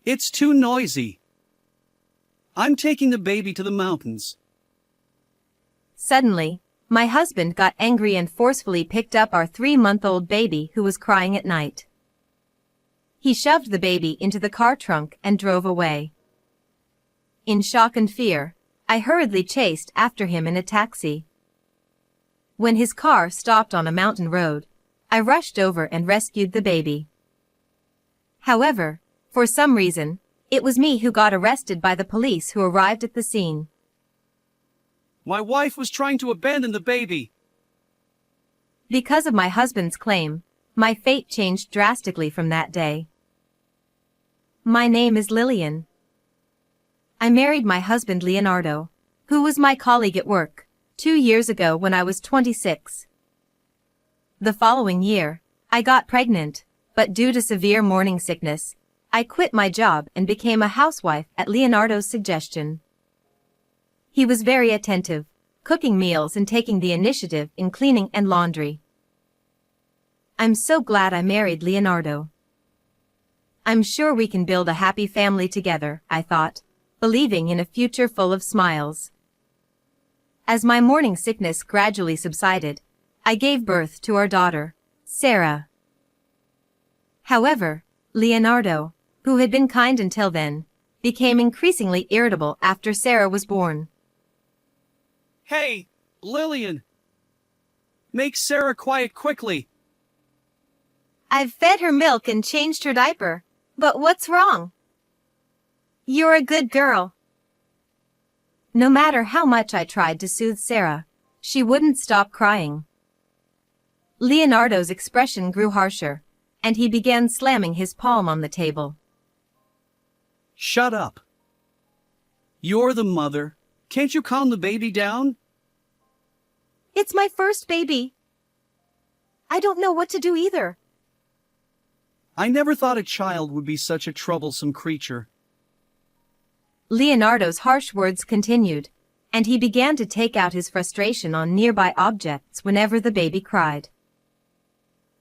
It's too noisy. I'm taking the baby to the mountains. Suddenly, my husband got angry and forcefully picked up our 3-month-old baby who was crying at night. He shoved the baby into the car trunk and drove away. In shock and fear, I hurriedly chased after him in a taxi. When his car stopped on a mountain road, I rushed over and rescued the baby. However, for some reason, it was me who got arrested by the police who arrived at the scene. My wife was trying to abandon the baby. Because of my husband's claim, my fate changed drastically from that day. My name is Lillian. I married my husband Leonardo, who was my colleague at work, 2 years ago when I was 26. The following year, I got pregnant, but due to severe morning sickness, I quit my job and became a housewife at Leonardo's suggestion. He was very attentive, cooking meals and taking the initiative in cleaning and laundry. I'm so glad I married Leonardo. I'm sure we can build a happy family together, I thought, believing in a future full of smiles. As my morning sickness gradually subsided, I gave birth to our daughter, Sarah. However, Leonardo, who had been kind until then, became increasingly irritable after Sarah was born. Hey, Lillian! Make Sarah quiet quickly. I've fed her milk and changed her diaper, but what's wrong? You're a good girl. No matter how much I tried to soothe Sarah, she wouldn't stop crying. Leonardo's expression grew harsher, and he began slamming his palm on the table. Shut up. You're the mother. Can't you calm the baby down? It's my first baby. I don't know what to do either. I never thought a child would be such a troublesome creature. Leonardo's harsh words continued, and he began to take out his frustration on nearby objects whenever the baby cried.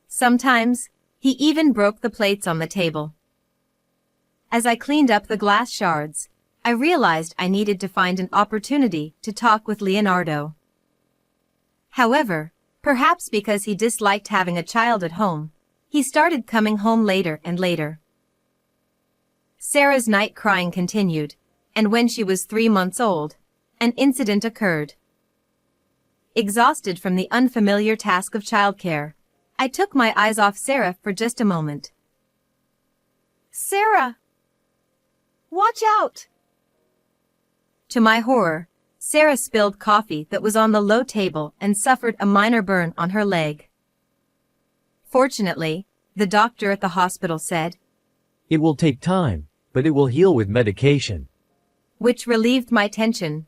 Sometimes, he even broke the plates on the table. As I cleaned up the glass shards, I realized I needed to find an opportunity to talk with Leonardo. However, perhaps because he disliked having a child at home, he started coming home later and later. Sarah's night crying continued, and when she was 3 months old, an incident occurred. Exhausted from the unfamiliar task of childcare, I took my eyes off Sarah for just a moment. Sarah! Watch out! To my horror, Sarah spilled coffee that was on the low table and suffered a minor burn on her leg. Fortunately, the doctor at the hospital said, "It will take time, but it will heal with medication," which relieved my tension.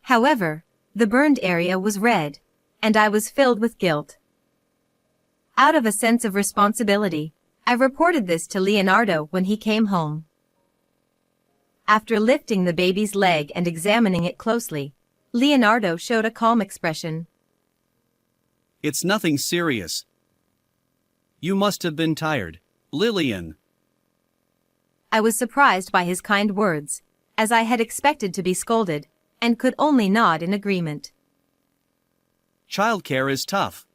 However, the burned area was red, and I was filled with guilt. Out of a sense of responsibility, I reported this to Leonardo when he came home. After lifting the baby's leg and examining it closely, Leonardo showed a calm expression. It's nothing serious. You must have been tired, Lillian. I was surprised by his kind words, as I had expected to be scolded, and could only nod in agreement. Childcare is tough.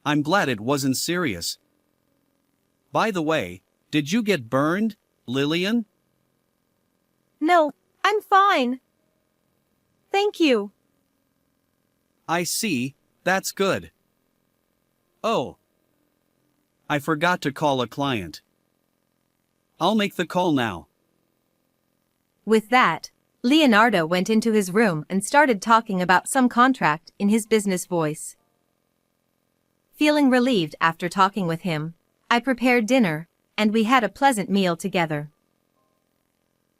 I'm glad it wasn't serious. By the way, did you get burned, Lillian? No, I'm fine. Thank you. I see, that's good. Oh, I forgot to call a client. I'll make the call now. With that, Leonardo went into his room and started talking about some contract in his business voice. Feeling relieved after talking with him, I prepared dinner, and we had a pleasant meal together.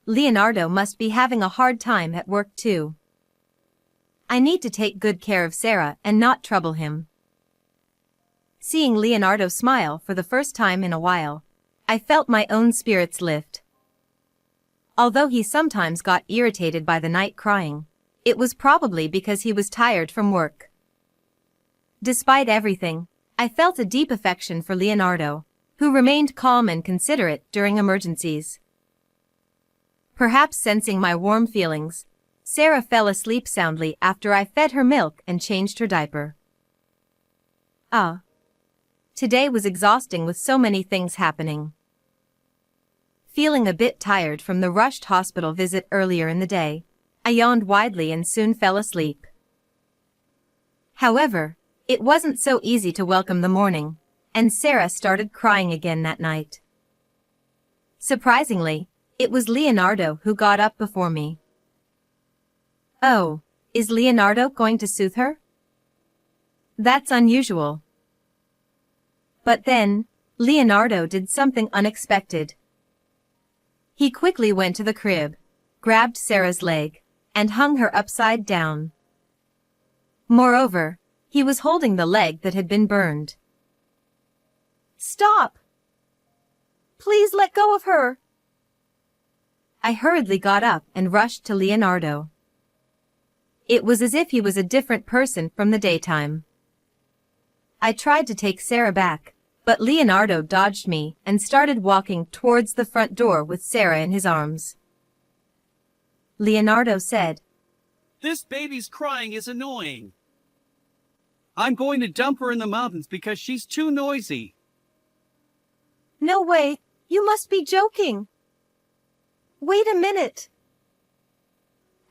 Leonardo must be having a hard time at work too. I need to take good care of Sarah and not trouble him. Seeing Leonardo smile for the first time in a while, I felt my own spirits lift. Although he sometimes got irritated by the night crying, it was probably because he was tired from work. Despite everything, I felt a deep affection for Leonardo, who remained calm and considerate during emergencies. Perhaps sensing my warm feelings, Sarah fell asleep soundly after I fed her milk and changed her diaper. Today was exhausting with so many things happening. Feeling a bit tired from the rushed hospital visit earlier in the day, I yawned widely and soon fell asleep. However, it wasn't so easy to welcome the morning, and Sarah started crying again that night. Surprisingly, it was Leonardo who got up before me. Oh, is Leonardo going to soothe her? That's unusual. But then, Leonardo did something unexpected. He quickly went to the crib, grabbed Sarah's leg, and hung her upside down. Moreover, he was holding the leg that had been burned. Stop! Please let go of her! I hurriedly got up and rushed to Leonardo. It was as if he was a different person from the daytime. I tried to take Sarah back, but Leonardo dodged me and started walking towards the front door with Sarah in his arms. Leonardo said, This baby's crying is annoying. I'm going to dump her in the mountains because she's too noisy. No way, you must be joking. Wait a minute.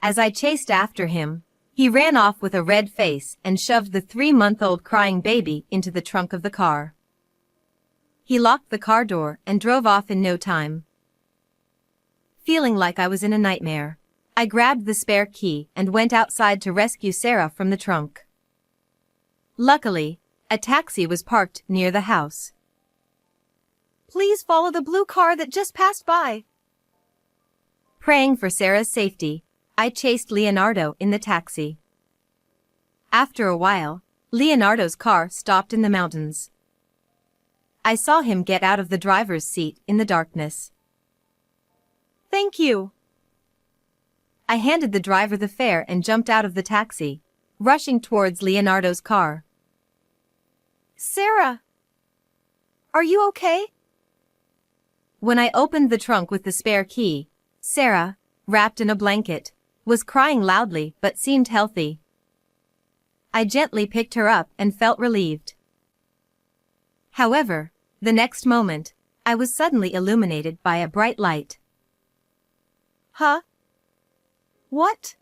As I chased after him, he ran off with a red face and shoved the 3-month-old crying baby into the trunk of the car. He locked the car door and drove off in no time. Feeling like I was in a nightmare, I grabbed the spare key and went outside to rescue Sarah from the trunk. Luckily, a taxi was parked near the house. Please follow the blue car that just passed by. Praying for Sarah's safety, I chased Leonardo in the taxi. After a while, Leonardo's car stopped in the mountains. I saw him get out of the driver's seat in the darkness. Thank you. I handed the driver the fare and jumped out of the taxi, rushing towards Leonardo's car. Sarah! Are you okay? When I opened the trunk with the spare key, Sarah, wrapped in a blanket, was crying loudly but seemed healthy. I gently picked her up and felt relieved. However, the next moment, I was suddenly illuminated by a bright light. Huh? What?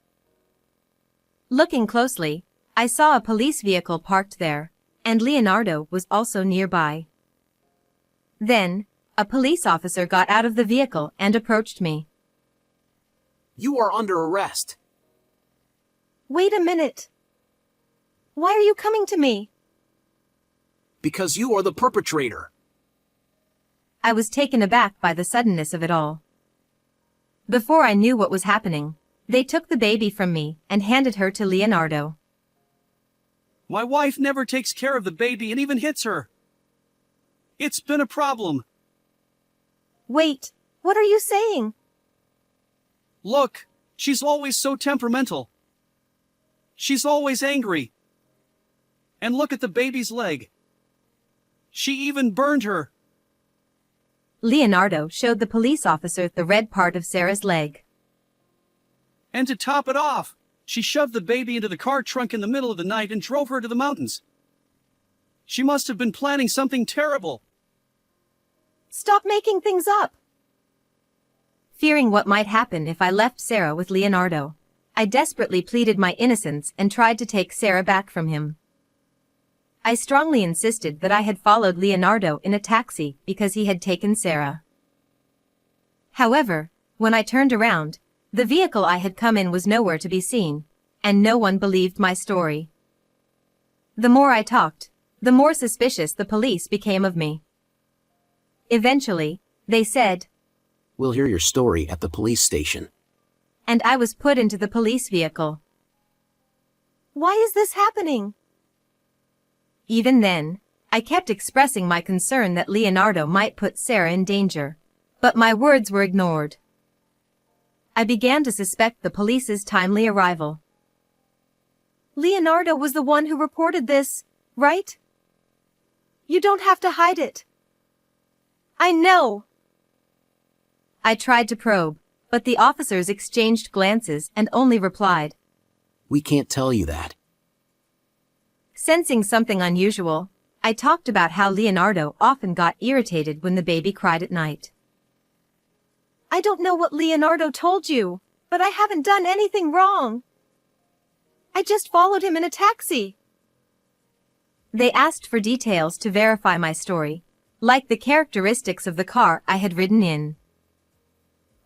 Looking closely, I saw a police vehicle parked there, and Leonardo was also nearby. Then, a police officer got out of the vehicle and approached me. You are under arrest. Wait a minute. Why are you coming to me? Because you are the perpetrator. I was taken aback by the suddenness of it all. Before I knew what was happening, they took the baby from me and handed her to Leonardo. My wife never takes care of the baby and even hits her. It's been a problem. Wait, what are you saying? Look, she's always so temperamental. She's always angry. And look at the baby's leg. She even burned her. Leonardo showed the police officer the red part of Sarah's leg. And to top it off, she shoved the baby into the car trunk in the middle of the night and drove her to the mountains. She must have been planning something terrible. Stop making things up. Fearing what might happen if I left Sarah with Leonardo, I desperately pleaded my innocence and tried to take Sarah back from him. I strongly insisted that I had followed Leonardo in a taxi because he had taken Sarah. However, when I turned around, the vehicle I had come in was nowhere to be seen, and no one believed my story. The more I talked, the more suspicious the police became of me. Eventually, they said, We'll hear your story at the police station. And I was put into the police vehicle. Why is this happening? Even then, I kept expressing my concern that Leonardo might put Sarah in danger, but my words were ignored. I began to suspect the police's timely arrival. Leonardo was the one who reported this, right? You don't have to hide it. I know. I tried to probe, but the officers exchanged glances and only replied, We can't tell you that. Sensing something unusual, I talked about how Leonardo often got irritated when the baby cried at night. I don't know what Leonardo told you, but I haven't done anything wrong. I just followed him in a taxi. They asked for details to verify my story, like the characteristics of the car I had ridden in.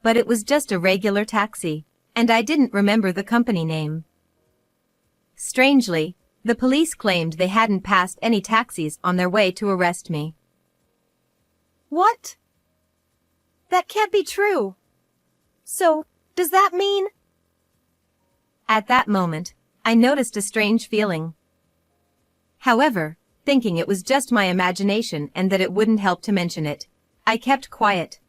But it was just a regular taxi, and I didn't remember the company name. Strangely, the police claimed they hadn't passed any taxis on their way to arrest me. What? That can't be true. So, does that mean? At that moment, I noticed a strange feeling. However, thinking it was just my imagination and that it wouldn't help to mention it, I kept quiet.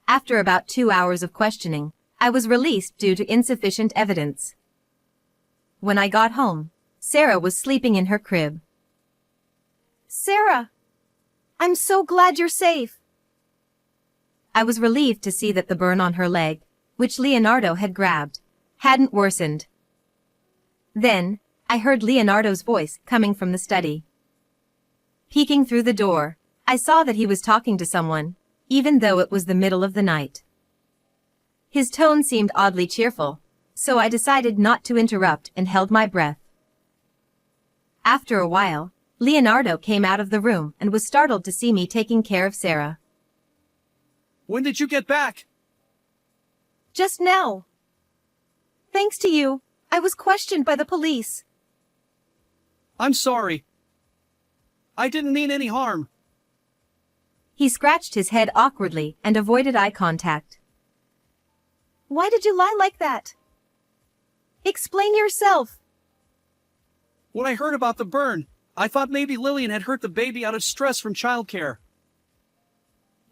After about 2 hours of questioning, I was released due to insufficient evidence. When I got home, Sarah was sleeping in her crib. Sarah! I'm so glad you're safe. I was relieved to see that the burn on her leg, which Leonardo had grabbed, hadn't worsened. Then, I heard Leonardo's voice coming from the study. Peeking through the door, I saw that he was talking to someone, even though it was the middle of the night. His tone seemed oddly cheerful, so I decided not to interrupt and held my breath. After a while, Leonardo came out of the room and was startled to see me taking care of Sarah. When did you get back? Just now. Thanks to you, I was questioned by the police. I'm sorry. I didn't mean any harm. He scratched his head awkwardly and avoided eye contact. Why did you lie like that? Explain yourself. When I heard about the burn, I thought maybe Lillian had hurt the baby out of stress from childcare.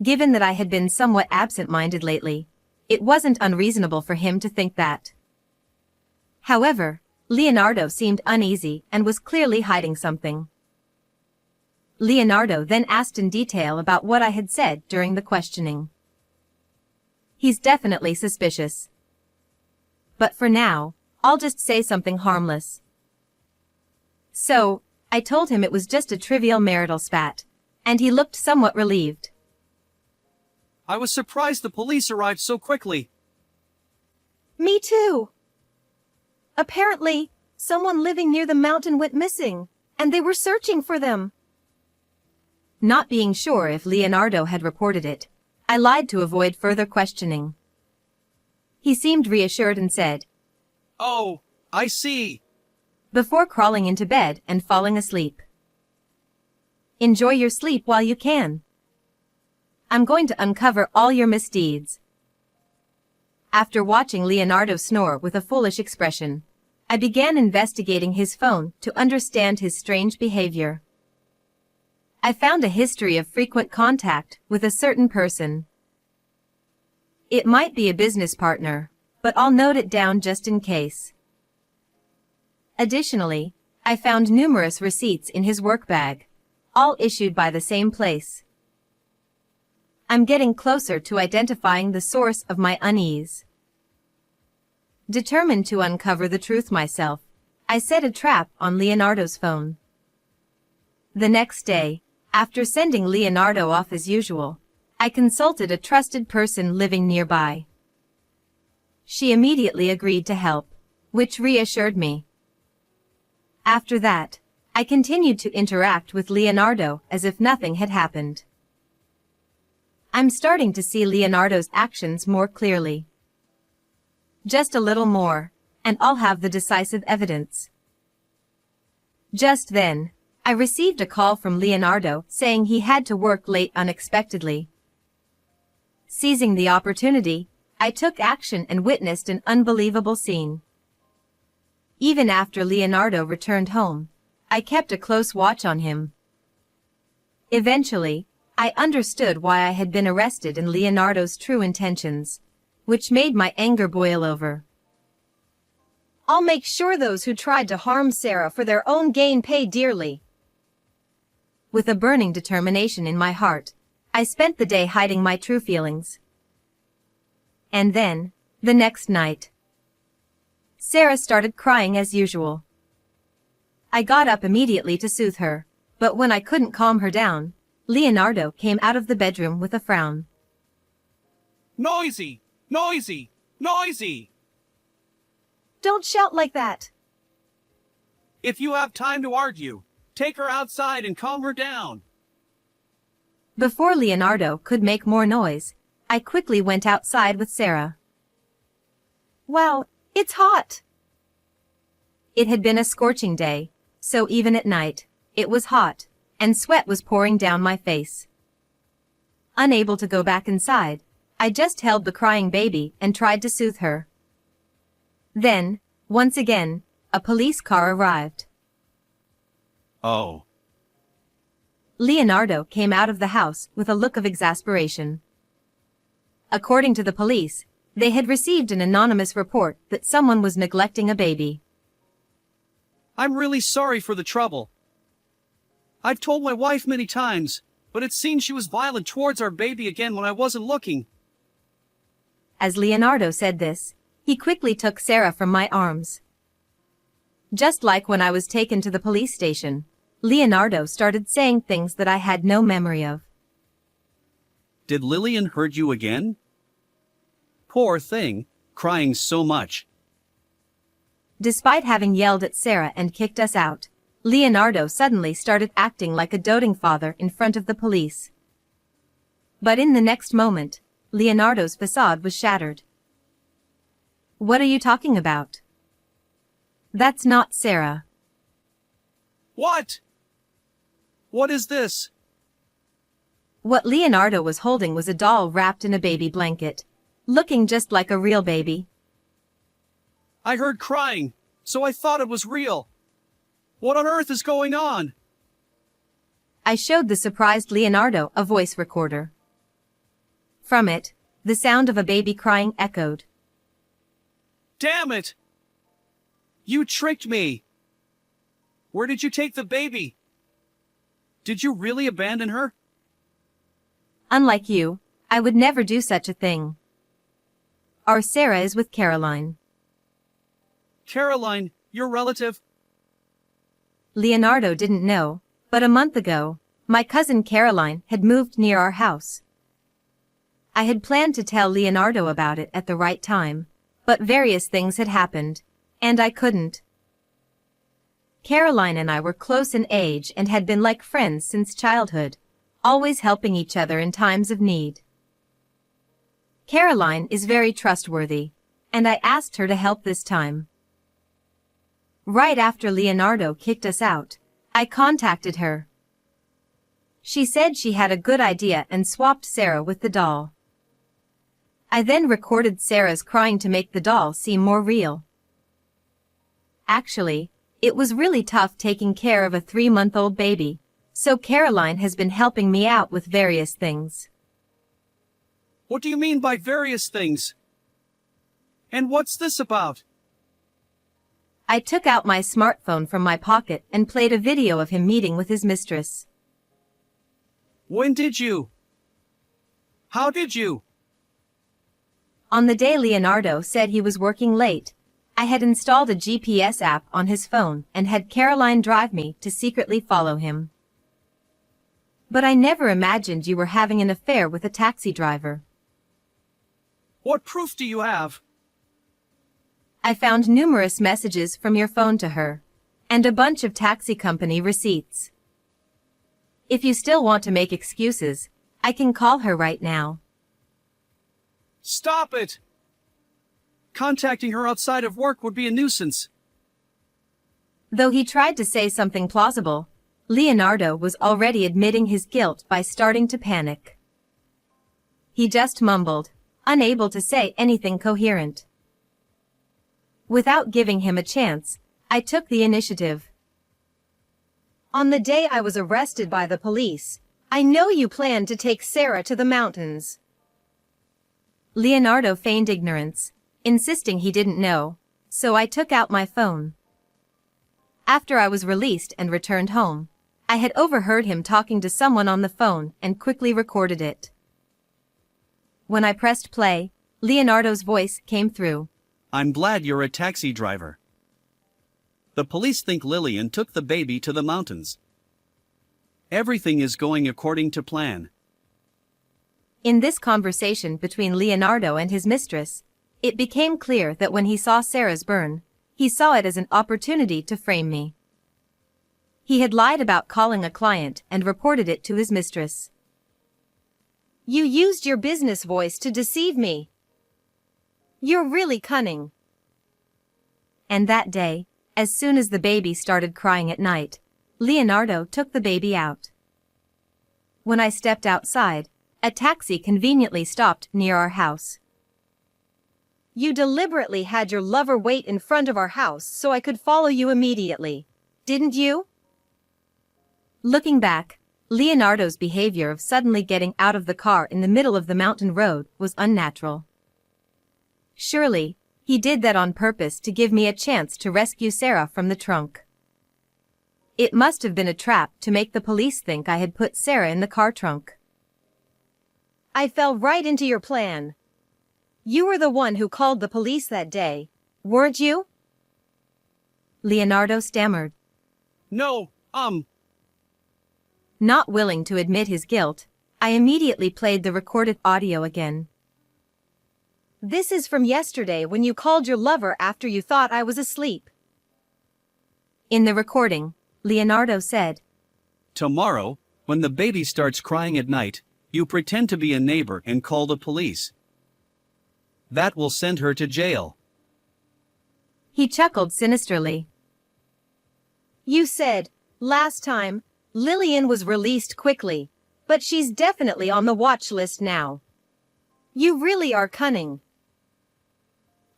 Given that I had been somewhat absent-minded lately, it wasn't unreasonable for him to think that. However, Leonardo seemed uneasy and was clearly hiding something. Leonardo then asked in detail about what I had said during the questioning. He's definitely suspicious. But for now, I'll just say something harmless. So, I told him it was just a trivial marital spat, and he looked somewhat relieved. I was surprised the police arrived so quickly. Me too. Apparently, someone living near the mountain went missing, and they were searching for them. Not being sure if Leonardo had reported it, I lied to avoid further questioning. He seemed reassured and said, Oh, I see. Before crawling into bed and falling asleep. Enjoy your sleep while you can. I'm going to uncover all your misdeeds. After watching Leonardo snore with a foolish expression, I began investigating his phone to understand his strange behavior. I found a history of frequent contact with a certain person. It might be a business partner, but I'll note it down just in case. Additionally, I found numerous receipts in his work bag, all issued by the same place. I'm getting closer to identifying the source of my unease. Determined to uncover the truth myself, I set a trap on Leonardo's phone. The next day, after sending Leonardo off as usual, I consulted a trusted person living nearby. She immediately agreed to help, which reassured me. After that, I continued to interact with Leonardo as if nothing had happened. I'm starting to see Leonardo's actions more clearly. Just a little more, and I'll have the decisive evidence. Just then, I received a call from Leonardo saying he had to work late unexpectedly. Seizing the opportunity, I took action and witnessed an unbelievable scene. Even after Leonardo returned home, I kept a close watch on him. Eventually, I understood why I had been arrested and Leonardo's true intentions, which made my anger boil over. I'll make sure those who tried to harm Sarah for their own gain pay dearly. With a burning determination in my heart, I spent the day hiding my true feelings. And then, the next night, Sarah started crying as usual. I got up immediately to soothe her, but when I couldn't calm her down, Leonardo came out of the bedroom with a frown. Noisy! Noisy! Noisy! Don't shout like that. If you have time to argue, take her outside and calm her down. Before Leonardo could make more noise, I quickly went outside with Sarah. Wow, it's hot! It had been a scorching day, so even at night, it was hot, and sweat was pouring down my face. Unable to go back inside, I just held the crying baby and tried to soothe her. Then, once again, a police car arrived. Oh. Leonardo came out of the house with a look of exasperation. According to the police, they had received an anonymous report that someone was neglecting a baby. I'm really sorry for the trouble. I've told my wife many times, but it seems she was violent towards our baby again when I wasn't looking. As Leonardo said this, he quickly took Sarah from my arms. Just like when I was taken to the police station, Leonardo started saying things that I had no memory of. Did Lillian hurt you again? Poor thing, crying so much. Despite having yelled at Sarah and kicked us out, Leonardo suddenly started acting like a doting father in front of the police. But in the next moment, Leonardo's facade was shattered. What are you talking about? That's not Sarah. What? What is this? What Leonardo was holding was a doll wrapped in a baby blanket, looking just like a real baby. I heard crying, so I thought it was real. What on earth is going on? I showed the surprised Leonardo a voice recorder. From it, the sound of a baby crying echoed. Damn it! You tricked me! Where did you take the baby? Did you really abandon her? Unlike you, I would never do such a thing. Our Sarah is with Caroline. Caroline, your relative? Leonardo didn't know, but a month ago, my cousin Caroline had moved near our house. I had planned to tell Leonardo about it at the right time, but various things had happened, and I couldn't. Caroline and I were close in age and had been like friends since childhood, always helping each other in times of need. Caroline is very trustworthy, and I asked her to help this time. Right after Leonardo kicked us out, I contacted her. She said she had a good idea and swapped Sarah with the doll. I then recorded Sarah's crying to make the doll seem more real. Actually, it was really tough taking care of a 3-month-old baby, so Caroline has been helping me out with various things. What do you mean by various things? And what's this about? I took out my smartphone from my pocket and played a video of him meeting with his mistress. When did you? How did you? On the day Leonardo said he was working late, I had installed a GPS app on his phone and had Caroline drive me to secretly follow him. But I never imagined you were having an affair with a taxi driver. What proof do you have? I found numerous messages from your phone to her, and a bunch of taxi company receipts. If you still want to make excuses, I can call her right now. Stop it! Contacting her outside of work would be a nuisance. Though he tried to say something plausible, Leonardo was already admitting his guilt by starting to panic. He just mumbled, unable to say anything coherent. Without giving him a chance, I took the initiative. On the day I was arrested by the police, I know you planned to take Sarah to the mountains. Leonardo feigned ignorance, insisting he didn't know, so I took out my phone. After I was released and returned home, I had overheard him talking to someone on the phone and quickly recorded it. When I pressed play, Leonardo's voice came through. I'm glad you're a taxi driver. The police think Lillian took the baby to the mountains. Everything is going according to plan. In this conversation between Leonardo and his mistress, it became clear that when he saw Sarah's burn, he saw it as an opportunity to frame me. He had lied about calling a client and reported it to his mistress. You used your business voice to deceive me. You're really cunning. And that day, as soon as the baby started crying at night, Leonardo took the baby out. When I stepped outside, a taxi conveniently stopped near our house. You deliberately had your lover wait in front of our house so I could follow you immediately, didn't you? Looking back, Leonardo's behavior of suddenly getting out of the car in the middle of the mountain road was unnatural. Surely, he did that on purpose to give me a chance to rescue Sarah from the trunk. It must have been a trap to make the police think I had put Sarah in the car trunk. I fell right into your plan. You were the one who called the police that day, weren't you? Leonardo stammered. No, Not willing to admit his guilt, I immediately played the recorded audio again. This is from yesterday when you called your lover after you thought I was asleep. In the recording, Leonardo said, Tomorrow, when the baby starts crying at night, you pretend to be a neighbor and call the police. That will send her to jail. He chuckled sinisterly. You said, last time, Lillian was released quickly, but she's definitely on the watch list now. You really are cunning.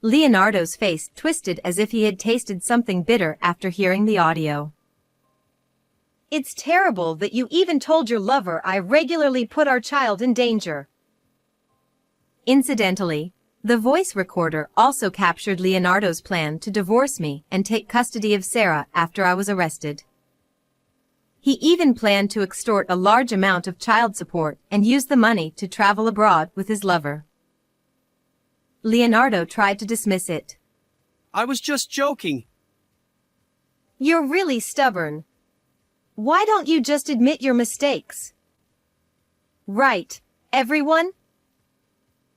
Leonardo's face twisted as if he had tasted something bitter after hearing the audio. It's terrible that you even told your lover I regularly put our child in danger. Incidentally, the voice recorder also captured Leonardo's plan to divorce me and take custody of Sarah after I was arrested. He even planned to extort a large amount of child support and use the money to travel abroad with his lover. Leonardo tried to dismiss it. I was just joking. You're really stubborn. Why don't you just admit your mistakes? Right, everyone?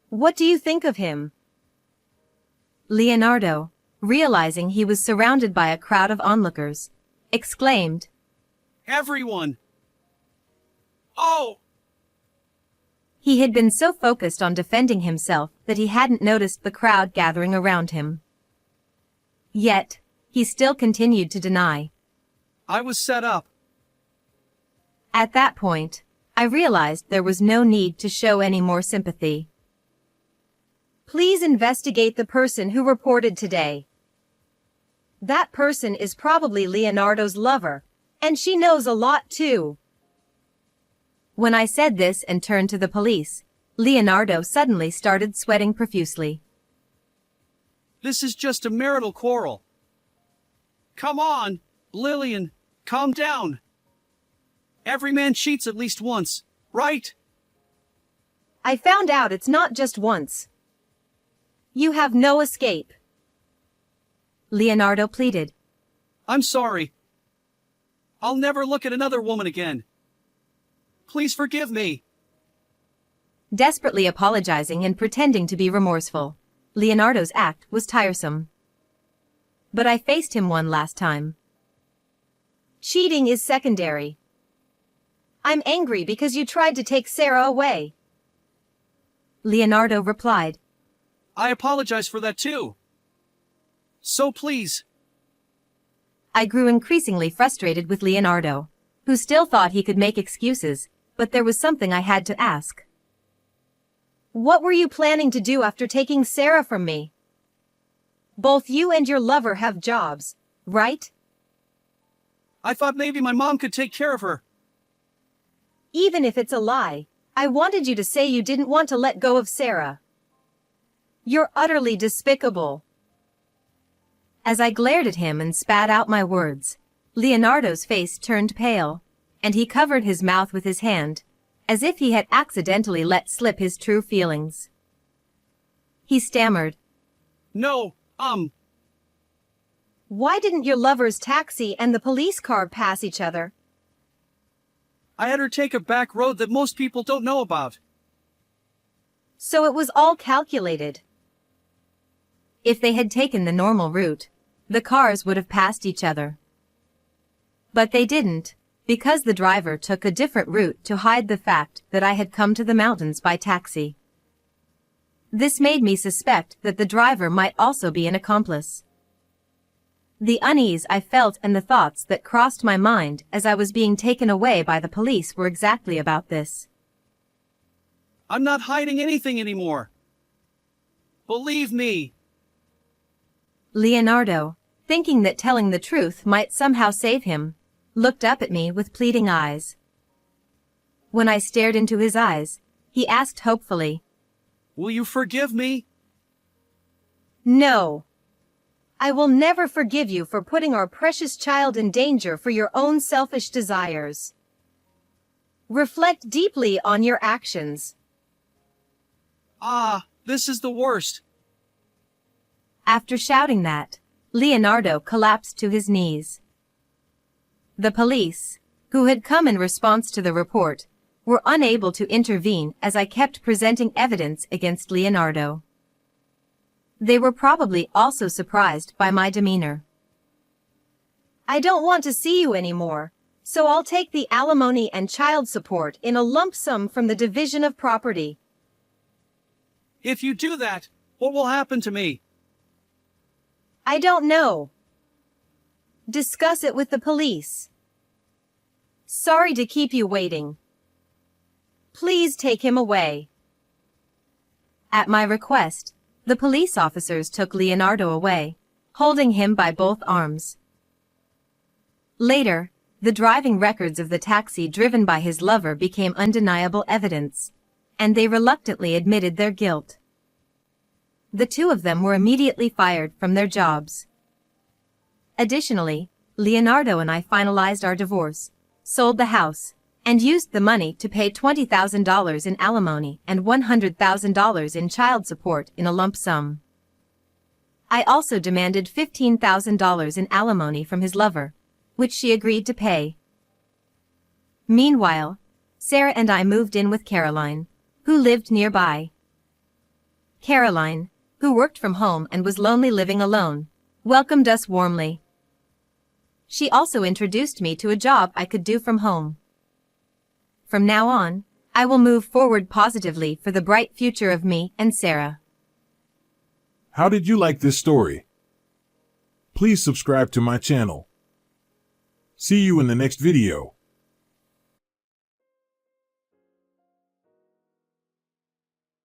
What do you think of him? Leonardo, realizing he was surrounded by a crowd of onlookers, exclaimed, Everyone! Oh! He had been so focused on defending himself that he hadn't noticed the crowd gathering around him. Yet, he still continued to deny. I was set up. At that point, I realized there was no need to show any more sympathy. Please investigate the person who reported today. That person is probably Leonardo's lover, and she knows a lot too. When I said this and turned to the police, Leonardo suddenly started sweating profusely. This is just a marital quarrel. Come on, Lillian, calm down. Every man cheats at least once, right? I found out it's not just once. You have no escape. Leonardo pleaded. I'm sorry. I'll never look at another woman again. Please forgive me. Desperately apologizing and pretending to be remorseful, Leonardo's act was tiresome. But I faced him one last time. Cheating is secondary. I'm angry because you tried to take Sarah away. Leonardo replied. I apologize for that too. So please. I grew increasingly frustrated with Leonardo, who still thought he could make excuses, but there was something I had to ask. What were you planning to do after taking Sarah from me? Both you and your lover have jobs, right? I thought maybe my mom could take care of her. Even if it's a lie, I wanted you to say you didn't want to let go of Sarah. You're utterly despicable. As I glared at him and spat out my words, Leonardo's face turned pale, and he covered his mouth with his hand, as if he had accidentally let slip his true feelings. He stammered, No, "Why didn't your lover's taxi and the police car pass each other?" I had her take a back road that most people don't know about. So it was all calculated. If they had taken the normal route, the cars would have passed each other. But they didn't, because the driver took a different route to hide the fact that I had come to the mountains by taxi. This made me suspect that the driver might also be an accomplice. The unease I felt and the thoughts that crossed my mind as I was being taken away by the police were exactly about this. I'm not hiding anything anymore. Believe me. Leonardo, thinking that telling the truth might somehow save him, looked up at me with pleading eyes. When I stared into his eyes, he asked hopefully, Will you forgive me? "No. I will never forgive you for putting our precious child in danger for your own selfish desires. Reflect deeply on your actions." This is the worst. After shouting that, Leonardo collapsed to his knees. The police, who had come in response to the report, were unable to intervene as I kept presenting evidence against Leonardo. They were probably also surprised by my demeanor. "I don't want to see you anymore, so I'll take the alimony and child support in a lump sum from the division of property." If you do that, what will happen to me? "I don't know. Discuss it with the police. Sorry to keep you waiting. Please take him away." At my request, the police officers took Leonardo away, holding him by both arms. Later, the driving records of the taxi driven by his lover became undeniable evidence, and they reluctantly admitted their guilt. The two of them were immediately fired from their jobs. Additionally, Leonardo and I finalized our divorce, sold the house, and used the money to pay $20,000 in alimony and $100,000 in child support in a lump sum. I also demanded $15,000 in alimony from his lover, which she agreed to pay. Meanwhile, Sarah and I moved in with Caroline, who lived nearby. Caroline, who worked from home and was lonely living alone, welcomed us warmly. She also introduced me to a job I could do from home. From now on, I will move forward positively for the bright future of me and Sarah. How did you like this story? Please subscribe to my channel. See you in the next video.